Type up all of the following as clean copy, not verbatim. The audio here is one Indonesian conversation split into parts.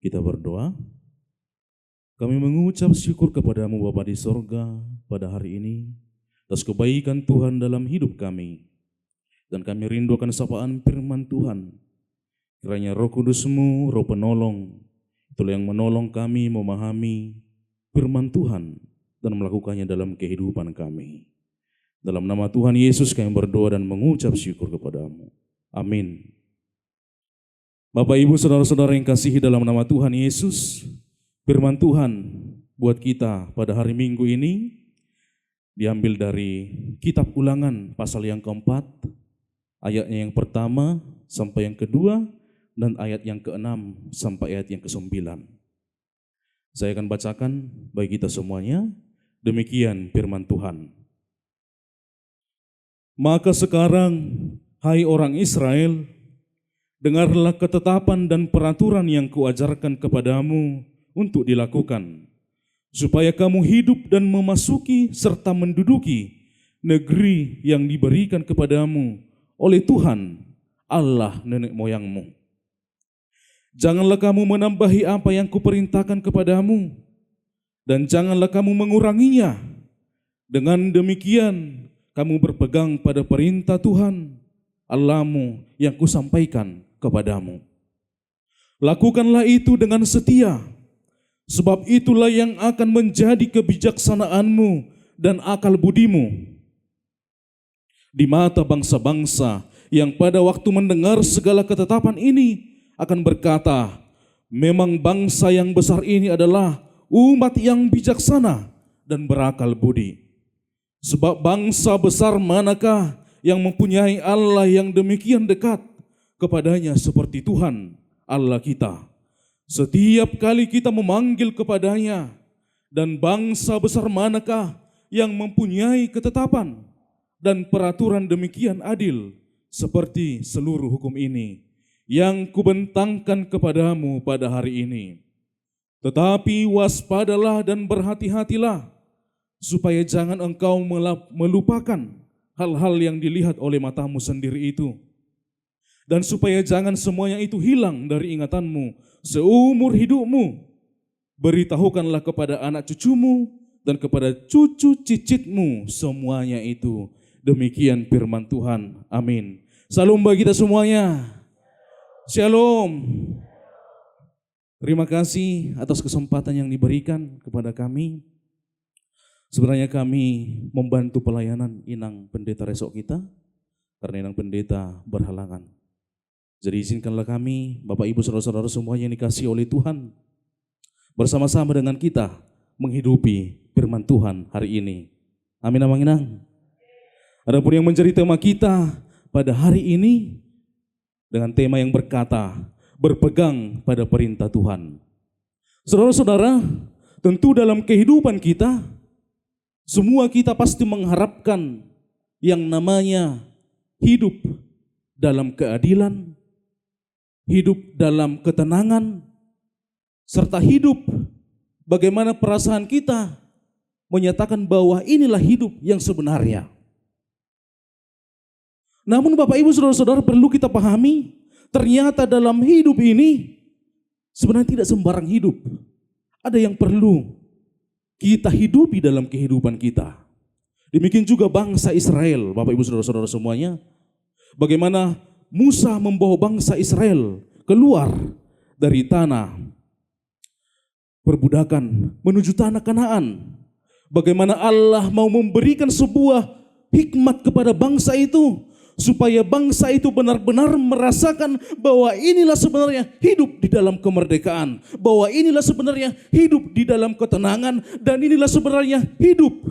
Kita berdoa. Kami mengucap syukur kepadamu Bapa di sorga pada hari ini atas kebaikan Tuhan dalam hidup kami. Dan kami rindukan sapaan firman Tuhan. Kiranya Roh Kudus-Mu, Roh penolong, itulah yang menolong kami memahami firman Tuhan dan melakukannya dalam kehidupan kami. Dalam nama Tuhan Yesus kami berdoa dan mengucap syukur kepadamu. Amin. Bapak, Ibu, Saudara-saudara yang kasihi dalam nama Tuhan Yesus, firman Tuhan buat kita pada hari Minggu ini diambil dari kitab Ulangan pasal yang keempat, ayatnya yang pertama sampai yang kedua, dan ayat yang keenam sampai ayat yang kesembilan. Saya akan bacakan bagi kita semuanya, demikian firman Tuhan. Maka sekarang, hai orang Israel, dengarlah ketetapan dan peraturan yang kuajarkan kepadamu untuk dilakukan, supaya kamu hidup dan memasuki serta menduduki negeri yang diberikan kepadamu oleh Tuhan, Allah nenek moyangmu. Janganlah kamu menambahi apa yang kuperintahkan kepadamu, dan janganlah kamu menguranginya. Dengan demikian, kamu berpegang pada perintah Tuhan, Allahmu yang kusampaikan kepadamu. Lakukanlah itu dengan setia, sebab itulah yang akan menjadi kebijaksanaanmu dan akal budimu di mata bangsa-bangsa yang pada waktu mendengar segala ketetapan ini akan berkata, memang bangsa yang besar ini adalah umat yang bijaksana dan berakal budi. Sebab bangsa besar manakah yang mempunyai Allah yang demikian dekat kepadanya seperti Tuhan Allah kita. Setiap kali kita memanggil kepadanya, dan bangsa besar manakah yang mempunyai ketetapan dan peraturan demikian adil seperti seluruh hukum ini yang kubentangkan kepadamu pada hari ini. Tetapi waspadalah dan berhati-hatilah, supaya jangan engkau melupakan hal-hal yang dilihat oleh matamu sendiri itu, dan supaya jangan semuanya itu hilang dari ingatanmu seumur hidupmu. Beritahukanlah kepada anak cucumu dan kepada cucu cicitmu semuanya itu. Demikian firman Tuhan. Amin. Salam bagi kita semuanya. Shalom. Terima kasih atas kesempatan yang diberikan kepada kami. Sebenarnya kami membantu pelayanan inang pendeta resok kita, karena inang pendeta berhalangan. Jadi izinkanlah kami, Bapak Ibu Saudara-saudara semuanya yang dikasihi oleh Tuhan, bersama-sama dengan kita menghidupi firman Tuhan hari ini. Amin, amin, amin. Adapun yang menjadi tema kita pada hari ini dengan tema yang berkata, berpegang pada perintah Tuhan. Saudara-saudara, tentu dalam kehidupan kita, semua kita pasti mengharapkan yang namanya hidup dalam keadilan, hidup dalam ketenangan, serta hidup bagaimana perasaan kita menyatakan bahwa inilah hidup yang sebenarnya. Namun Bapak Ibu Saudara-saudara perlu kita pahami, ternyata dalam hidup ini sebenarnya tidak sembarang hidup. Ada yang perlu kita hidupi dalam kehidupan kita. Demikian juga bangsa Israel, Bapak Ibu Saudara-saudara semuanya. Bagaimana Musa membawa bangsa Israel keluar dari tanah perbudakan menuju tanah Kanaan. Bagaimana Allah mau memberikan sebuah hikmat kepada bangsa itu, supaya bangsa itu benar-benar merasakan bahwa inilah sebenarnya hidup di dalam kemerdekaan, bahwa inilah sebenarnya hidup di dalam ketenangan, dan inilah sebenarnya hidup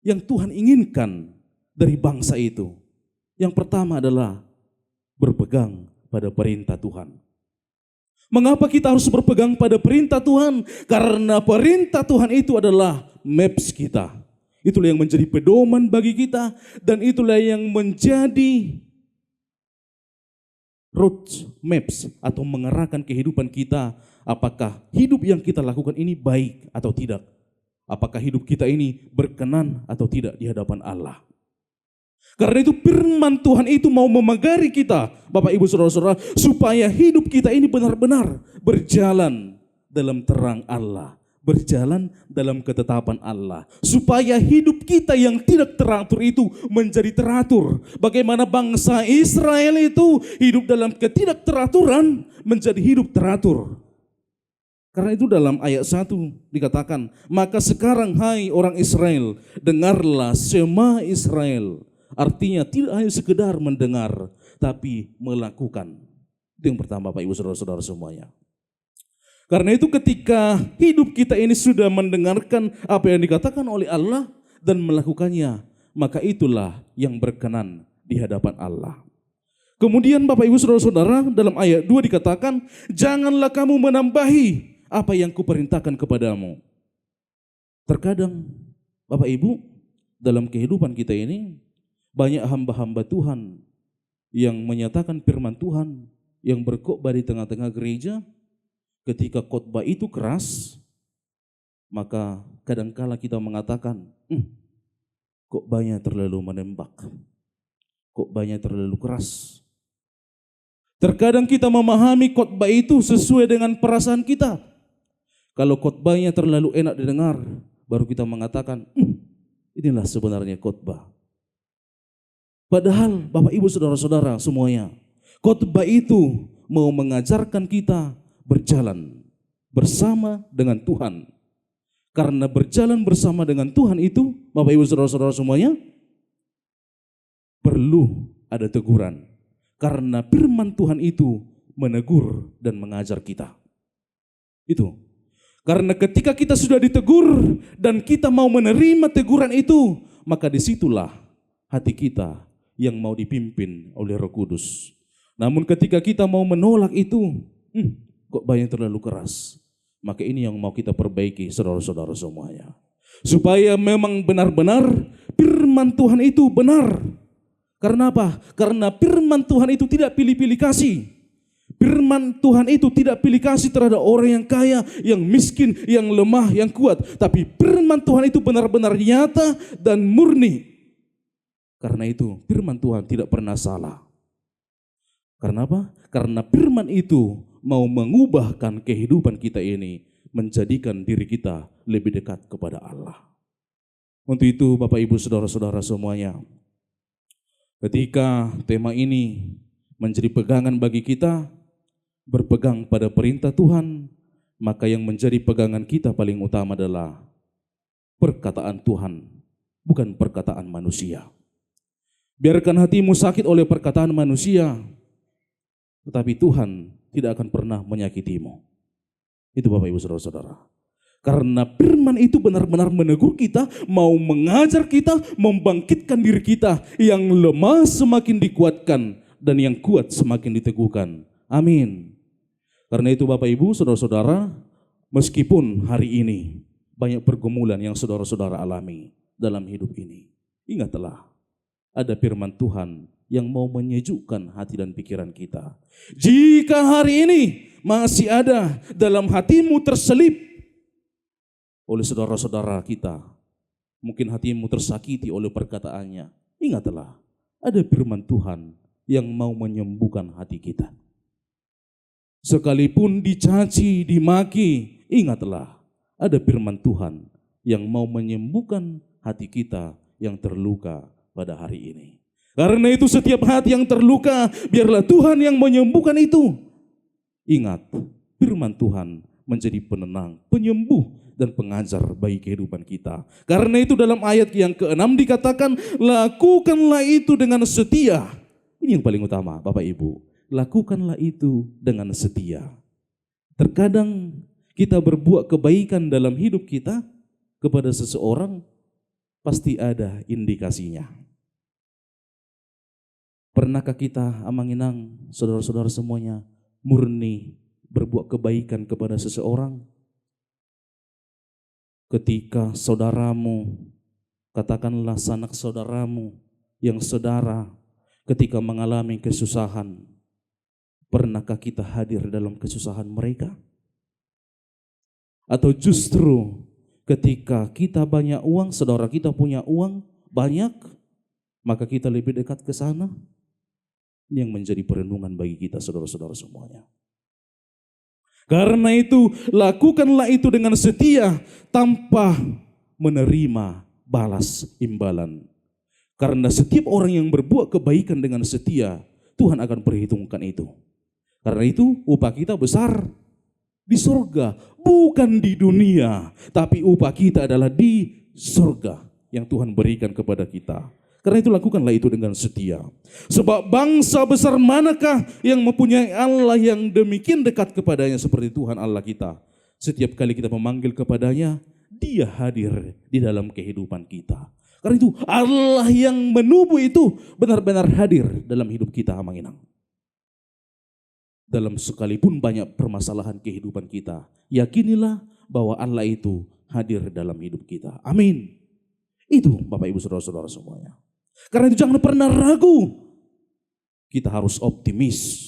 yang Tuhan inginkan dari bangsa itu. Yang pertama adalah berpegang pada perintah Tuhan. Mengapa kita harus berpegang pada perintah Tuhan? Karena perintah Tuhan itu adalah maps kita. Itulah yang menjadi pedoman bagi kita, dan itulah yang menjadi road maps atau mengarahkan kehidupan kita. Apakah hidup yang kita lakukan ini baik atau tidak? Apakah hidup kita ini berkenan atau tidak di hadapan Allah? Karena itu firman Tuhan itu mau memagari kita, Bapak Ibu Saudara-saudara, supaya hidup kita ini benar-benar berjalan dalam terang Allah, berjalan dalam ketetapan Allah, supaya hidup kita yang tidak teratur itu menjadi teratur. Bagaimana bangsa Israel itu hidup dalam ketidakteraturan menjadi hidup teratur. Karena itu dalam ayat 1 dikatakan, maka sekarang hai orang Israel, dengarlah Shema Israel. Artinya tidak hanya sekedar mendengar, tapi melakukan. Itu yang pertama Bapak Ibu Saudara-saudara semuanya. Karena itu ketika hidup kita ini sudah mendengarkan apa yang dikatakan oleh Allah dan melakukannya, maka itulah yang berkenan di hadapan Allah. Kemudian Bapak Ibu Saudara-saudara dalam ayat 2 dikatakan, janganlah kamu menambahi apa yang kuperintahkan kepadamu. Terkadang Bapak Ibu dalam kehidupan kita ini banyak hamba-hamba Tuhan yang menyatakan firman Tuhan, yang berkhotbah di tengah-tengah gereja. Ketika khotbah itu keras, maka kadangkala kita mengatakan, khotbahnya terlalu menembak, khotbahnya terlalu keras. Terkadang kita memahami khotbah itu sesuai dengan perasaan kita. Kalau khotbahnya terlalu enak didengar, baru kita mengatakan, inilah sebenarnya khotbah. Padahal Bapak Ibu Saudara-saudara semuanya, khotbah itu mau mengajarkan kita berjalan bersama dengan Tuhan. Karena berjalan bersama dengan Tuhan itu, Bapak Ibu Saudara-saudara semuanya, perlu ada teguran. Karena firman Tuhan itu menegur dan mengajar kita. Itu. Karena ketika kita sudah ditegur dan kita mau menerima teguran itu, maka disitulah hati kita yang mau dipimpin oleh Roh Kudus. Namun ketika kita mau menolak itu, kok banyak terlalu keras. Maka ini yang mau kita perbaiki saudara-saudara semuanya. Supaya memang benar-benar firman Tuhan itu benar. Karena apa? Karena firman Tuhan itu tidak pilih-pilih kasih. Firman Tuhan itu tidak pilih kasih terhadap orang yang kaya, yang miskin, yang lemah, yang kuat. Tapi firman Tuhan itu benar-benar nyata dan murni. Karena itu firman Tuhan tidak pernah salah. Karena apa? Karena firman itu mau mengubahkan kehidupan kita ini, menjadikan diri kita lebih dekat kepada Allah. Untuk itu Bapak Ibu Saudara-saudara semuanya, ketika tema ini menjadi pegangan bagi kita, berpegang pada perintah Tuhan, maka yang menjadi pegangan kita paling utama adalah perkataan Tuhan, bukan perkataan manusia. Biarkan hatimu sakit oleh perkataan manusia, tetapi Tuhan tidak akan pernah menyakitimu. Itu Bapak Ibu Saudara-saudara. Karena firman itu benar-benar menegur kita, mau mengajar kita, membangkitkan diri kita. Yang lemah semakin dikuatkan dan yang kuat semakin diteguhkan. Amin. Karena itu Bapak Ibu Saudara-saudara, meskipun hari ini banyak pergumulan yang saudara-saudara alami dalam hidup ini, ingatlah, ada firman Tuhan yang mau menyejukkan hati dan pikiran kita. Jika hari ini masih ada dalam hatimu terselip oleh saudara-saudara kita, mungkin hatimu tersakiti oleh perkataannya, ingatlah, ada firman Tuhan yang mau menyembuhkan hati kita. Sekalipun dicaci, dimaki, ingatlah, ada firman Tuhan yang mau menyembuhkan hati kita yang terluka pada hari ini. Karena itu setiap hati yang terluka, biarlah Tuhan yang menyembuhkan itu. Ingat, firman Tuhan menjadi penenang, penyembuh, dan pengajar bagi kehidupan kita. Karena itu dalam ayat yang ke-6 dikatakan, lakukanlah itu dengan setia. Ini yang paling utama Bapak Ibu. Lakukanlah itu dengan setia. Terkadang kita berbuat kebaikan dalam hidup kita kepada seseorang, pasti ada indikasinya. Pernahkah kita amanginang, saudara-saudara semuanya, murni berbuat kebaikan kepada seseorang? Ketika saudaramu, katakanlah sanak saudaramu yang saudara, ketika mengalami kesusahan, pernahkah kita hadir dalam kesusahan mereka? Atau justru ketika kita banyak uang, saudara kita punya uang banyak, maka kita lebih dekat ke sana. Ini yang menjadi perenungan bagi kita saudara-saudara semuanya. Karena itu lakukanlah itu dengan setia tanpa menerima balas imbalan. Karena setiap orang yang berbuat kebaikan dengan setia, Tuhan akan perhitungkan itu. Karena itu upah kita besar di surga, bukan di dunia, tapi upah kita adalah di surga yang Tuhan berikan kepada kita. Karena itu lakukanlah itu dengan setia. Sebab bangsa besar manakah yang mempunyai Allah yang demikian dekat kepadanya seperti Tuhan Allah kita. Setiap kali kita memanggil kepadanya, Dia hadir di dalam kehidupan kita. Karena itu Allah yang menubuh itu benar-benar hadir dalam hidup kita, Manginang. Dalam sekalipun banyak permasalahan kehidupan kita, yakinilah bahwa Allah itu hadir dalam hidup kita. Amin. Itu Bapak Ibu Saudara-saudara semuanya. Karena itu jangan pernah ragu. Kita harus optimis.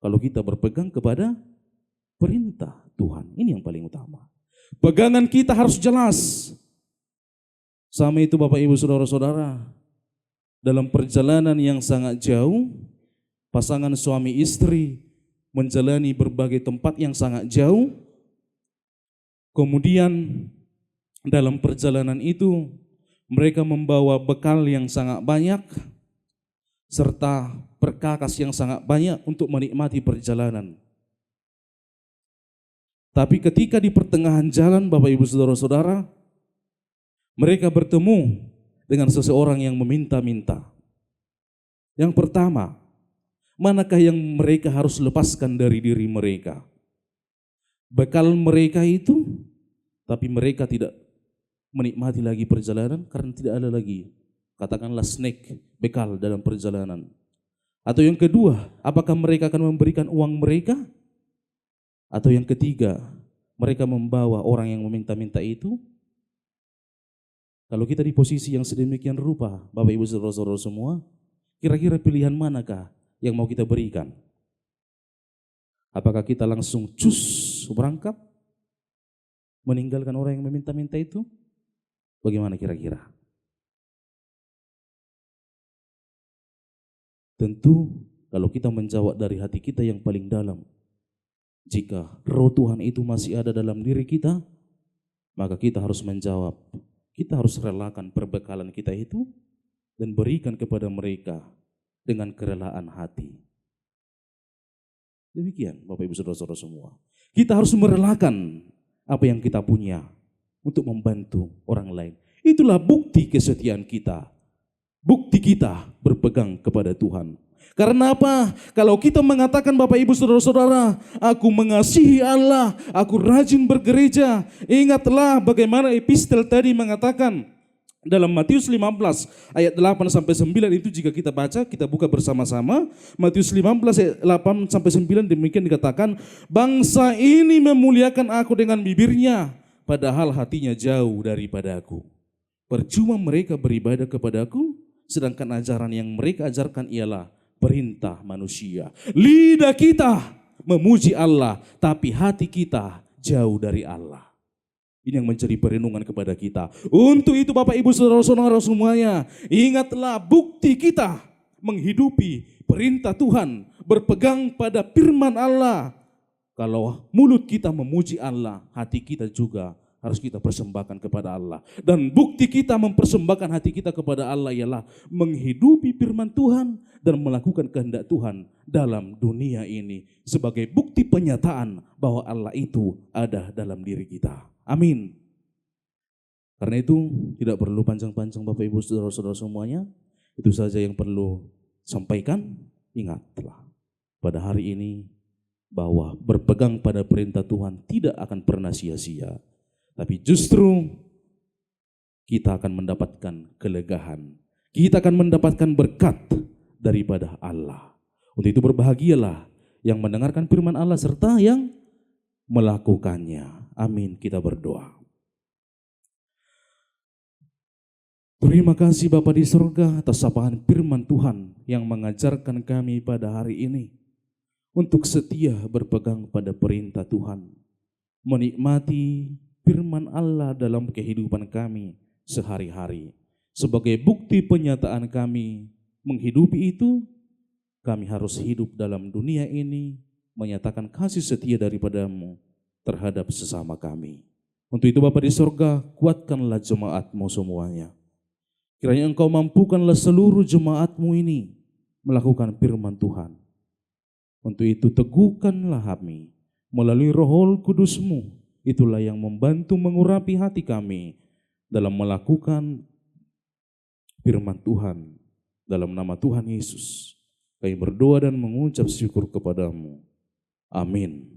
Kalau kita berpegang kepada perintah Tuhan. Ini yang paling utama. Pegangan kita harus jelas. Sama itu Bapak Ibu Saudara-saudara. Dalam perjalanan yang sangat jauh, pasangan suami istri menjalani berbagai tempat yang sangat jauh. Kemudian dalam perjalanan itu mereka membawa bekal yang sangat banyak serta perkakas yang sangat banyak untuk menikmati perjalanan. Tapi ketika di pertengahan jalan Bapak Ibu Saudara-saudara, mereka bertemu dengan seseorang yang meminta-minta. Yang pertama, manakah yang mereka harus lepaskan dari diri mereka? Bekal mereka itu, tapi mereka tidak menikmati lagi perjalanan karena tidak ada lagi, katakanlah snack, bekal dalam perjalanan. Atau yang kedua, apakah mereka akan memberikan uang mereka? Atau yang ketiga, mereka membawa orang yang meminta-minta itu? Kalau kita di posisi yang sedemikian rupa, Bapak Ibu Saudara-saudara semua, kira-kira pilihan manakah yang mau kita berikan? Apakah kita langsung cus berangkat, meninggalkan orang yang meminta-minta itu? Bagaimana kira-kira? Tentu kalau kita menjawab dari hati kita yang paling dalam, jika roh Tuhan itu masih ada dalam diri kita, maka kita harus menjawab, kita harus relakan perbekalan kita itu dan berikan kepada mereka dengan kerelaan hati. Demikian Bapak Ibu Saudara-saudara semua. Kita harus merelakan apa yang kita punya untuk membantu orang lain. Itulah bukti kesetiaan kita. Bukti kita berpegang kepada Tuhan. Karena apa? Kalau kita mengatakan Bapak Ibu Saudara-saudara, aku mengasihi Allah, aku rajin bergereja. Ingatlah bagaimana epistel tadi mengatakan dalam Matius 15 ayat 8 sampai 9 itu jika kita baca, kita buka bersama-sama. Matius 15 ayat 8 sampai 9 demikian dikatakan, bangsa ini memuliakan aku dengan bibirnya, padahal hatinya jauh daripada aku. Percuma mereka beribadah kepadaku, sedangkan ajaran yang mereka ajarkan ialah perintah manusia. Lidah kita memuji Allah, tapi hati kita jauh dari Allah. Ini yang menjadi perenungan kepada kita. Untuk itu Bapak Ibu Saudara-saudara semuanya, ingatlah bukti kita menghidupi perintah Tuhan, berpegang pada firman Allah. Kalau mulut kita memuji Allah, hati kita juga harus kita persembahkan kepada Allah. Dan bukti kita mempersembahkan hati kita kepada Allah ialah menghidupi firman Tuhan dan melakukan kehendak Tuhan dalam dunia ini sebagai bukti penyataan bahwa Allah itu ada dalam diri kita. Amin. Karena itu tidak perlu panjang-panjang Bapak Ibu Saudara-saudara semuanya. Itu saja yang perlu sampaikan. Ingatlah pada hari ini bahwa berpegang pada perintah Tuhan tidak akan pernah sia-sia. Tapi justru kita akan mendapatkan kelegaan. Kita akan mendapatkan berkat daripada Allah. Untuk itu berbahagialah yang mendengarkan firman Allah serta yang melakukannya. Amin. Kita berdoa. Terima kasih Bapa di surga atas sapaan firman Tuhan yang mengajarkan kami pada hari ini untuk setia berpegang pada perintah Tuhan, menikmati firman Allah dalam kehidupan kami sehari-hari. Sebagai bukti penyataan kami menghidupi itu, kami harus hidup dalam dunia ini menyatakan kasih setia daripadamu terhadap sesama kami. Untuk itu Bapa di surga, kuatkanlah jemaatmu semuanya. Kiranya Engkau mampukanlah seluruh jemaatmu ini melakukan firman Tuhan. Untuk itu teguhkanlah kami melalui Roh Kudus-Mu, itulah yang membantu mengurapi hati kami dalam melakukan firman Tuhan. Dalam nama Tuhan Yesus, kami berdoa dan mengucap syukur kepadamu. Amin.